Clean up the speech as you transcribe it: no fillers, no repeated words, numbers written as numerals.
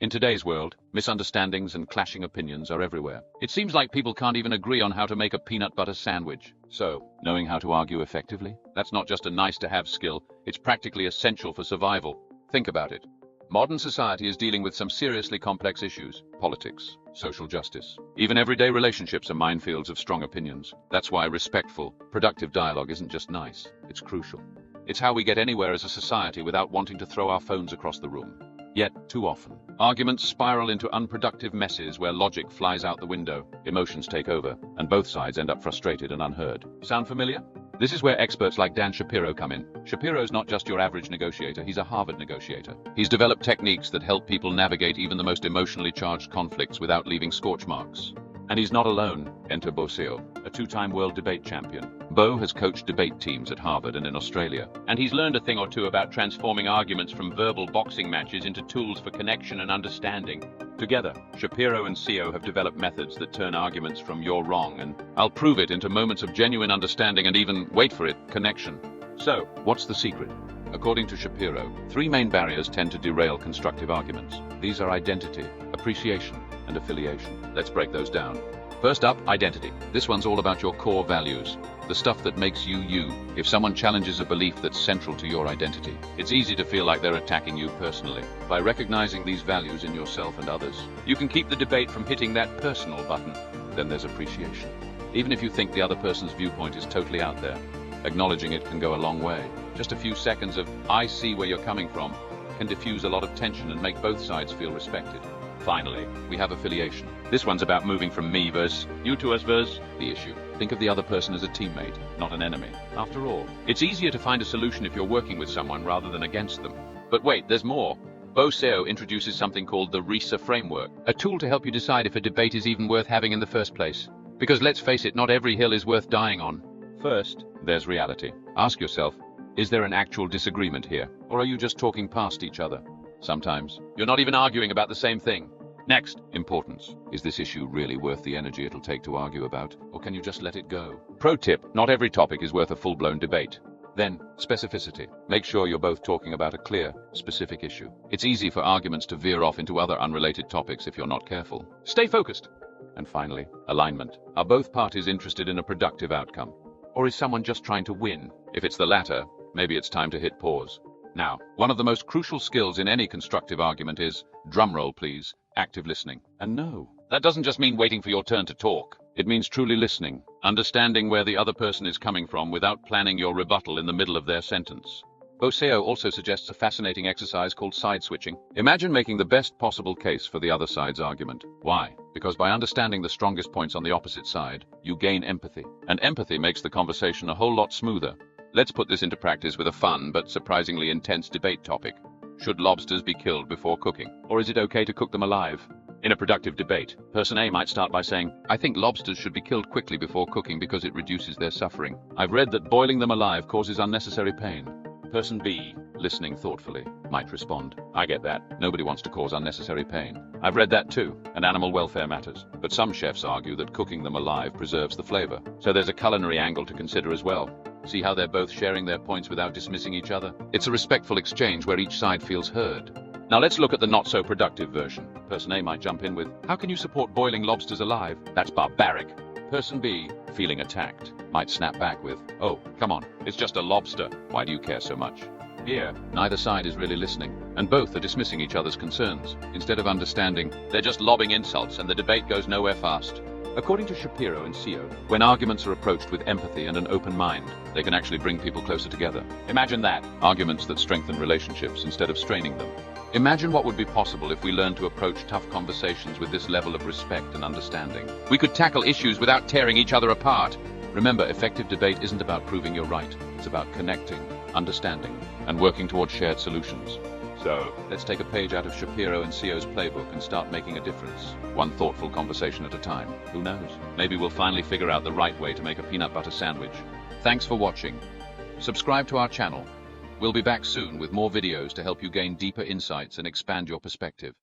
In today's world, misunderstandings and clashing opinions are everywhere. It seems like people can't even agree on how to make a peanut butter sandwich. So, knowing how to argue effectively? That's not just a nice-to-have skill, it's practically essential for survival. Think about it. Modern society is dealing with some seriously complex issues: politics, social justice. Even everyday relationships are minefields of strong opinions. That's why respectful, productive dialogue isn't just nice, it's crucial. It's how we get anywhere as a society without wanting to throw our phones across the room. Yet, too often, arguments spiral into unproductive messes where logic flies out the window, emotions take over, and both sides end up frustrated and unheard. Sound familiar? This is where experts like Dan Shapiro come in. Shapiro's not just your average negotiator, he's a Harvard negotiator. He's developed techniques that help people navigate even the most emotionally charged conflicts without leaving scorch marks. And he's not alone. Enter Bo, a two-time world debate champion. Bo has coached debate teams at Harvard and in Australia, and he's learned a thing or two about transforming arguments from verbal boxing matches into tools for connection and understanding. Together, Shapiro and CEO have developed methods that turn arguments from "you're wrong" and "I'll prove it" into moments of genuine understanding and even, wait for it, connection. So, what's the secret? According to Shapiro, three main barriers tend to derail constructive arguments. These are identity, appreciation, and affiliation. Let's break those down. First up, identity. This one's all about your core values, the stuff that makes you you. If someone challenges a belief that's central to your identity, it's easy to feel like they're attacking you personally. By recognizing these values in yourself and others, you can keep the debate from hitting that personal button. Then there's appreciation. Even if you think the other person's viewpoint is totally out there, acknowledging it can go a long way. Just a few seconds of "I see where you're coming from" can diffuse a lot of tension and make both sides feel respected. Finally, we have affiliation. This one's about moving from me versus you to us versus the issue. Think of the other person as a teammate, not an enemy. After all, it's easier to find a solution if you're working with someone rather than against them. But wait, there's more. Bo introduces something called the RISA framework, a tool to help you decide if a debate is even worth having in the first place. Because let's face it, not every hill is worth dying on. First, there's reality. Ask yourself, is there an actual disagreement here? Or are you just talking past each other? Sometimes, you're not even arguing about the same thing. Next, importance. Is this issue really worth the energy it'll take to argue about? Or can you just let it go? Pro tip, not every topic is worth a full-blown debate. Then, specificity. Make sure you're both talking about a clear, specific issue. It's easy for arguments to veer off into other unrelated topics if you're not careful. Stay focused. And finally, alignment. Are both parties interested in a productive outcome? Or is someone just trying to win? If it's the latter, maybe it's time to hit pause. Now, one of the most crucial skills in any constructive argument is, drumroll please, active listening. And no, that doesn't just mean waiting for your turn to talk. It means truly listening, understanding where the other person is coming from without planning your rebuttal in the middle of their sentence. Bo also suggests a fascinating exercise called side switching. Imagine making the best possible case for the other side's argument. Why? Because by understanding the strongest points on the opposite side, you gain empathy. And empathy makes the conversation a whole lot smoother. Let's put this into practice with a fun but surprisingly intense debate topic. Should lobsters be killed before cooking? Or is it okay to cook them alive? In a productive debate, person A might start by saying, "I think lobsters should be killed quickly before cooking because it reduces their suffering. I've read that boiling them alive causes unnecessary pain." Person B, listening thoughtfully, might respond, "I get that. Nobody wants to cause unnecessary pain. I've read that too, and animal welfare matters. But some chefs argue that cooking them alive preserves the flavor. So there's a culinary angle to consider as well." See how they're both sharing their points without dismissing each other? It's a respectful exchange where each side feels heard. Now let's look at the not-so-productive version. Person A might jump in with, "How can you support boiling lobsters alive? That's barbaric." Person B, feeling attacked, might snap back with, "Oh, come on, it's just a lobster. Why do you care so much?" Here, neither side is really listening, and both are dismissing each other's concerns. Instead of understanding, they're just lobbing insults and the debate goes nowhere fast. According to Shapiro and CEO, when arguments are approached with empathy and an open mind, they can actually bring people closer together. Imagine that, arguments that strengthen relationships instead of straining them. Imagine what would be possible if we learned to approach tough conversations with this level of respect and understanding. We could tackle issues without tearing each other apart. Remember, effective debate isn't about proving you're right. It's about connecting, understanding, and working towards shared solutions. So, let's take a page out of Shapiro and CEO's playbook and start making a difference. One thoughtful conversation at a time. Who knows? Maybe we'll finally figure out the right way to make a peanut butter sandwich. Thanks for watching. Subscribe to our channel. We'll be back soon with more videos to help you gain deeper insights and expand your perspective.